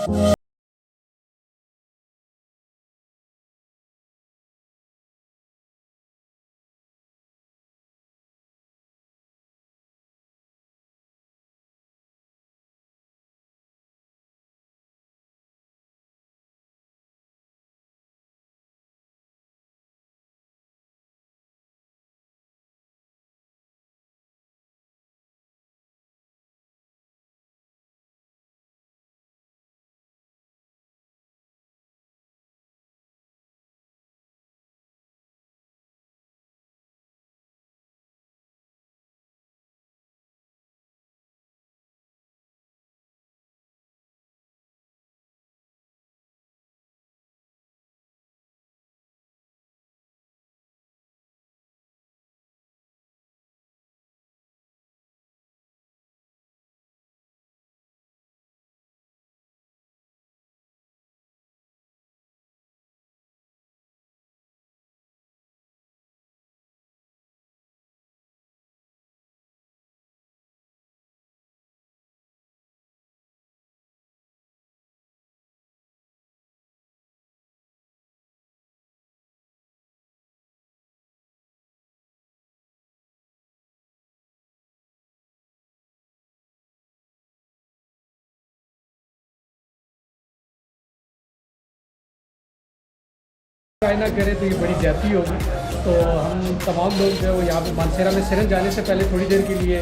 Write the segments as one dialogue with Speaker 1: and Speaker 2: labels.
Speaker 1: Try ना करें तो ये बड़ी ज्यादती होगी। तो हम तमाम लोग जो है वो यहाँ पे मानसेरा में सिरन जाने से पहले थोड़ी देर के लिए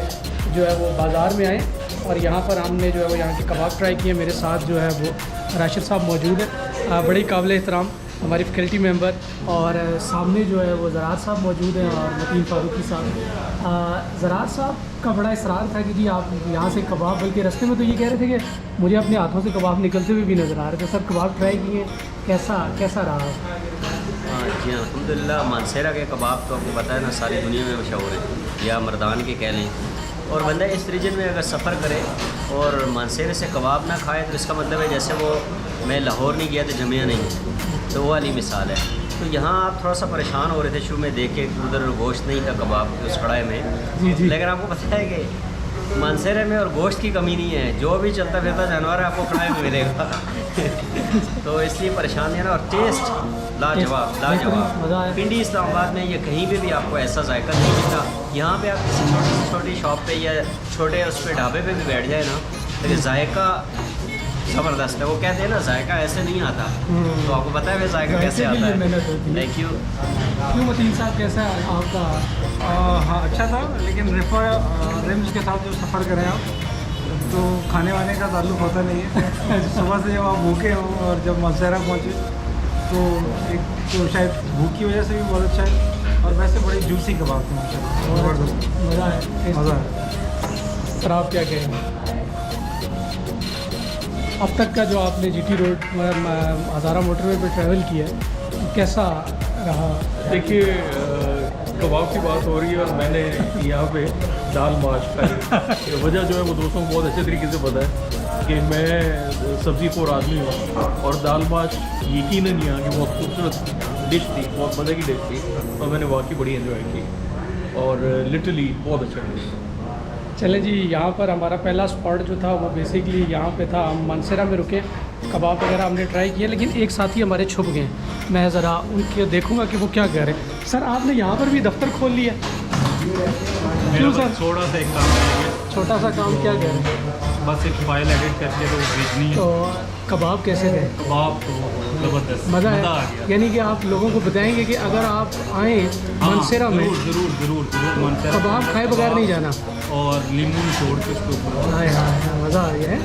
Speaker 1: जो है वो बाज़ार में आए और यहाँ पर हमने जो है वो यहाँ के कबाब ट्राई किए। मेरे साथ जो है वो राशिद साहब मौजूद है, बड़ी काबिल एहतराम हमारी फैकल्टी मेंबर, और सामने जो है वो ज़रार साहब मौजूद हैं और मतीन फ़ारूकी साहब। ज़रार साहब का बड़ा इसरार था कि जी आप यहाँ से कबाब, बल्कि रास्ते में तो ये कह रहे थे कि मुझे अपने हाथों से कबाब निकलते हुए भी नज़र आ रहे थे। सर कबाब ट्राई किए, कैसा रहा?
Speaker 2: जी हाँ, अल्हम्दुलिल्लाह। मानसेरा के कबाब तो आपको पता है ना, सारी दुनिया में मशहूर है, या मर्दान के कह लें। और बंदा इस रीजन में अगर सफ़र करे और मानसेरे से कबाब ना खाए तो इसका मतलब है जैसे वो मैं लाहौर नहीं गया तो जमिया नहीं है, तो वो वाली मिसाल है। तो यहाँ आप थोड़ा सा परेशान हो रहे थे शुरू में देख के, उधर गोश्त नहीं था कबाब के उस कढ़ाई में। लेकिन आपको पता है कि मानसेरे में और गोश्त की कमी नहीं है, जो भी चलता फिरता जानवर है आपको कढ़ाई में मिलेगा। तो इसलिए परेशानी है ना। और टेस्ट लाजवाब। पिंडी इस्लामाबाद में ये कहीं पे भी आपको ऐसा जायका नहीं मिलता। यहाँ पे आप किसी छोटी से छोटी शॉप पे या छोटे उस पर ढाबे पे भी बैठ जाए ना, लेकिन जायका ज़बरदस्त है। वो कहते हैं ना जायका ऐसे नहीं आता, तो आपको पता है फिर जायका कैसे आता है। Thank you.
Speaker 1: क्यों मतीन साहब, कैसा है आपका?
Speaker 3: हाँ, अच्छा था, लेकिन रिम्स के साथ जो सफ़र करें आप, तो खाने वाने का ताल्लुक होता नहीं है। सुबह से जब आप भूखे हो और जब मानसेरा पहुँचे तो एक तो शायद भूख की वजह से भी बहुत अच्छा है, और वैसे बड़ी जूसी कबाब थे माशाल्लाह, ज़बरदस्त
Speaker 1: मज़ा है,
Speaker 3: मज़ा है।
Speaker 1: पर आप क्या कहेंगे अब तक का जो आपने जीटी रोड हज़ारा मोटरवे पर ट्रैवल किया है, कैसा रहा?
Speaker 4: देखिए, कबाब की बात हो रही है और मैंने यहाँ पे दाल माश खाई। वजह जो है वो दोस्तों को बहुत अच्छे तरीके से पता है कि मैं सब्ज़ी खोर आदमी हूँ, और दाल माश यकीनन नहीं कि बहुत खूबसूरत डिश थी, बहुत मज़े की डिश थी, और मैंने वाकई बड़ी एंजॉय की, और लिटरली बहुत अच्छा डिश।
Speaker 1: चले जी, यहाँ पर हमारा पहला स्पॉट जो था वो बेसिकली यहाँ पे था। हम मानसेरा में रुके, कबाब वगैरह हमने ट्राई किए, लेकिन एक साथी हमारे छुप गए। मैं ज़रा उनके देखूँगा कि वो क्या कह रहे हैं। सर आपने यहाँ पर भी दफ्तर खोल लिया? क्यों सर?
Speaker 4: थोड़ा सा एक काम है,
Speaker 1: छोटा सा काम, क्या कह रहे हैं?
Speaker 4: बस एक फाइल एडिट करके तो भेजनी है।
Speaker 1: तो कबाब कैसे थे?
Speaker 4: कबाब तो ज़बरदस्त,
Speaker 1: मज़ा
Speaker 4: आ
Speaker 1: है।
Speaker 4: गया।
Speaker 1: यानी कि आप लोगों को बताएंगे कि अगर आप आएँ मानसेरा में,
Speaker 4: ज़रूर मानसेरा
Speaker 1: कबाब खाए बगैर नहीं जाना,
Speaker 4: और नींबू निचोड़ के उसके ऊपर।
Speaker 1: हाय हाय, मज़ा आ गया है।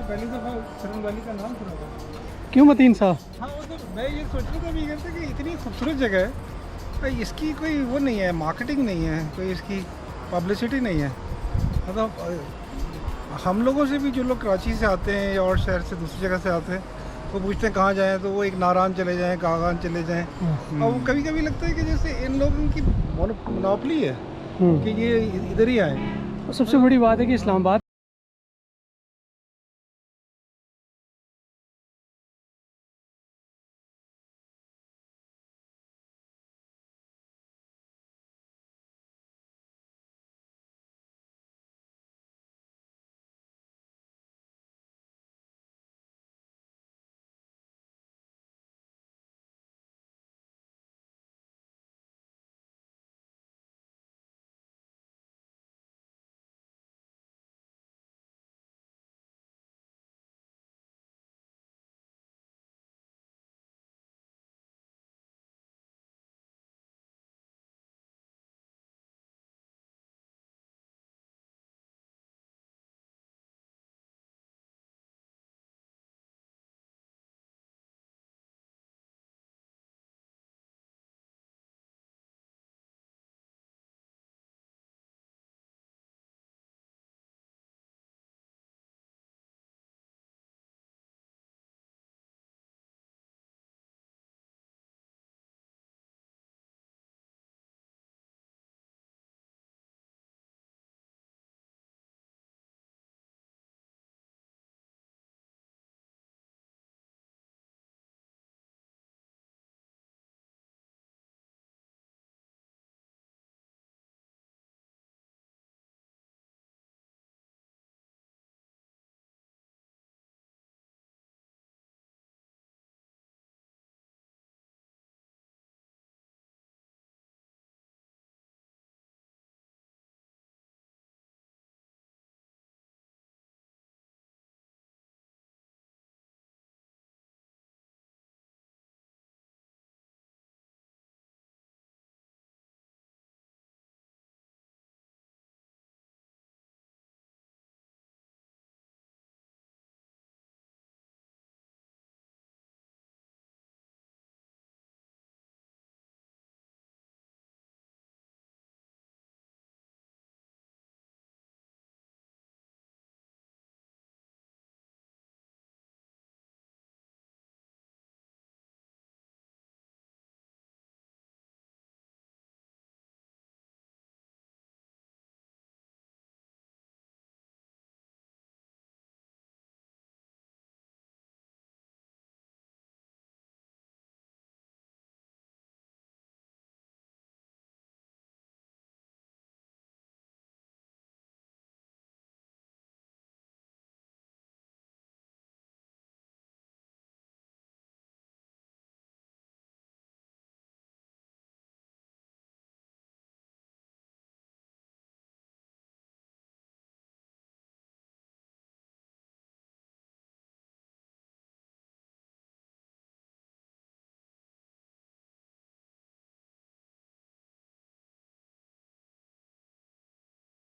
Speaker 3: पहली दफ़ा सिरन वैली का नाम सुना था।
Speaker 1: क्यों मतीन साहब?
Speaker 3: हाँ वो तो मैं ये सोच रहा था अभी कहते कि इतनी खूबसूरत जगह है, भाई इसकी कोई वो नहीं है, मार्केटिंग नहीं है, कोई इसकी पब्लिसिटी नहीं है। मतलब हम लोगों से भी जो लोग कराची से आते हैं या और शहर से दूसरी जगह से आते हैं, वो पूछते हैं कहाँ जाएँ, तो वो एक नारायण चले जाएँ, कागान चले जाएँ। और वो कभी कभी लगता है कि जैसे इन लोगों की मोनोपोली है कि ये इधर ही आए।
Speaker 1: और सबसे बड़ी बात है कि इस्लामाबाद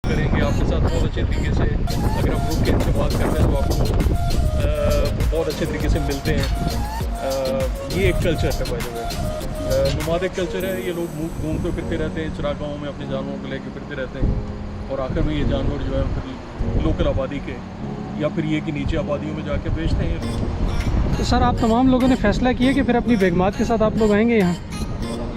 Speaker 4: करेंगे आपके साथ बहुत अच्छे तरीके से। अगर आप ग्रुप के इनसे बात करते हैं तो आपको बहुत अच्छे तरीके से मिलते हैं। ये एक कल्चर है बाय द वे, नोमादिक कल्चर है। ये लोग घूमते फिरते रहते हैं, चरागाहों में अपने जानवरों को लेकर फिरते रहते हैं और आखिर में ये जानवर जो है फिर लोकल आबादी के या फिर ये कि नीचे आबादियों में जाके बेचते हैं ये लोग।
Speaker 1: तो सर आप तमाम लोगों ने फैसला किया कि फिर अपनी बेगमात के साथ आप लोग आएंगे यहाँ?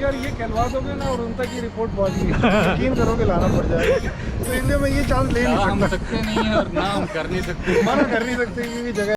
Speaker 3: यार ये कहलवा दोगे ना और उन तक की रिपोर्ट पहुँच गई, यकीन करोगे लाना पड़ जाएगा। तो इसलिए मैं ये चांस ले नहीं सकता।
Speaker 5: हम सकते नहीं है और ना हम कर नहीं सकते,
Speaker 3: मना कर नहीं सकते क्योंकि जगह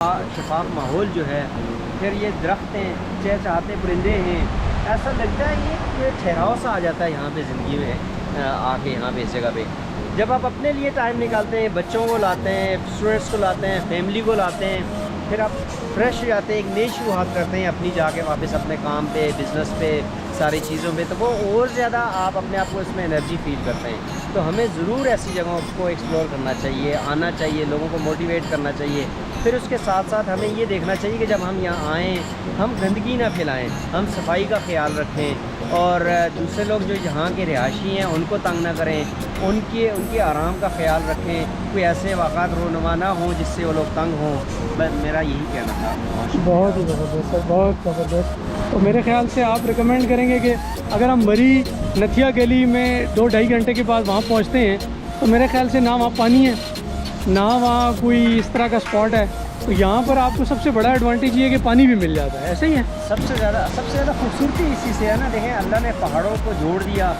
Speaker 2: शफाफ माहौल जो है, फिर ये दरख्त हैं, चहचहाते परिंदे हैं, ऐसा लगता है ये ठहराव सा आ जाता है यहाँ पे ज़िंदगी में आके यहाँ पे इस जगह पे। जब आप अपने लिए टाइम निकालते हैं, बच्चों को लाते हैं, स्टूडेंट्स को लाते हैं, फैमिली को लाते हैं, फिर आप फ्रेश हो जाते हैं, एक नई शुरुआत करते हैं अपनी जाके वापस अपने काम पे, बिज़नेस पे, सारी चीज़ों पे, तो वो और ज़्यादा आप अपने आप को इसमें एनर्जी फील करते हैं। तो हमें ज़रूर ऐसी जगहों को एक्सप्लोर करना चाहिए, आना चाहिए, लोगों को मोटिवेट करना चाहिए। फिर उसके साथ साथ हमें ये देखना चाहिए कि जब हम यहाँ आएँ हम गंदगी ना फैलाएं, हम सफाई का ख्याल रखें और दूसरे लोग जो यहाँ के रिहायशी हैं उनको तंग ना करें, उनके आराम का ख्याल रखें, कोई ऐसे वाक़ात रोनुमा ना हों जिससे वो लोग तंग हों। बस मेरा यही कहना था।
Speaker 1: बहुत ही ज़बरदस्त सर, बहुत ज़बरदस्त। तो मेरे ख्याल से आप रिकमेंड करेंगे कि अगर हम मरी नथिया गली में 2-2.5 घंटे के बाद वहाँ पहुँचते हैं तो मेरे ख्याल से ना वहाँ पानी है ना वहाँ कोई इस तरह का स्पॉट है, तो यहाँ पर आपको सबसे बड़ा एडवांटेज ये है कि पानी भी मिल जाता है, ऐसे ही है।
Speaker 2: सबसे ज़्यादा खूबसूरती इसी से है ना। देखें अल्लाह ने पहाड़ों को जोड़ दिया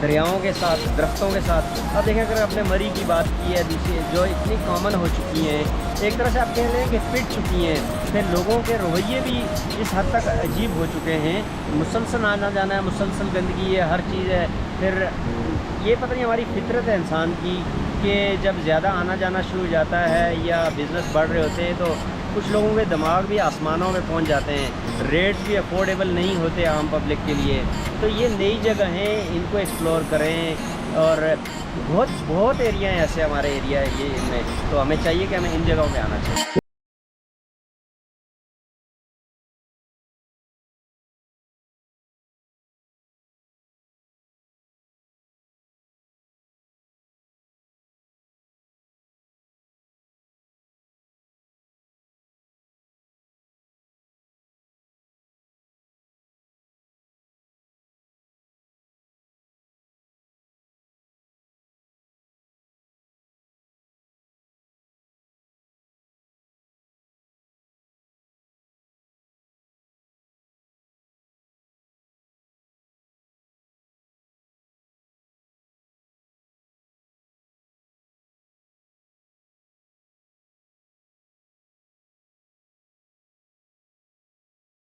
Speaker 2: दरियाओं के साथ, दरख्तों के साथ। अब देखें अगर आपने मरी की बात की है, दूसरी जो इतनी कॉमन हो चुकी हैं, एक तरह से आप कह लें कि फिट चुकी हैं, फिर लोगों के रवैये भी इस हद तक अजीब हो चुके हैं, मुसलसल आना जाना है, मुसलसल गंदगी है, हर चीज़ है। फिर ये पता नहीं हमारी फितरत है इंसान की कि जब ज़्यादा आना जाना शुरू हो जाता है या बिज़नेस बढ़ रहे होते हैं तो कुछ लोगों के दिमाग भी आसमानों में पहुंच जाते हैं, रेट भी अफोर्डेबल नहीं होते आम पब्लिक के लिए। तो ये नई जगह हैं, इनको एक्सप्लोर करें और बहुत एरिया हैं ऐसे हमारे एरिया है ये इनमें, तो हमें चाहिए कि हमें इन जगहों पे आना चाहिए।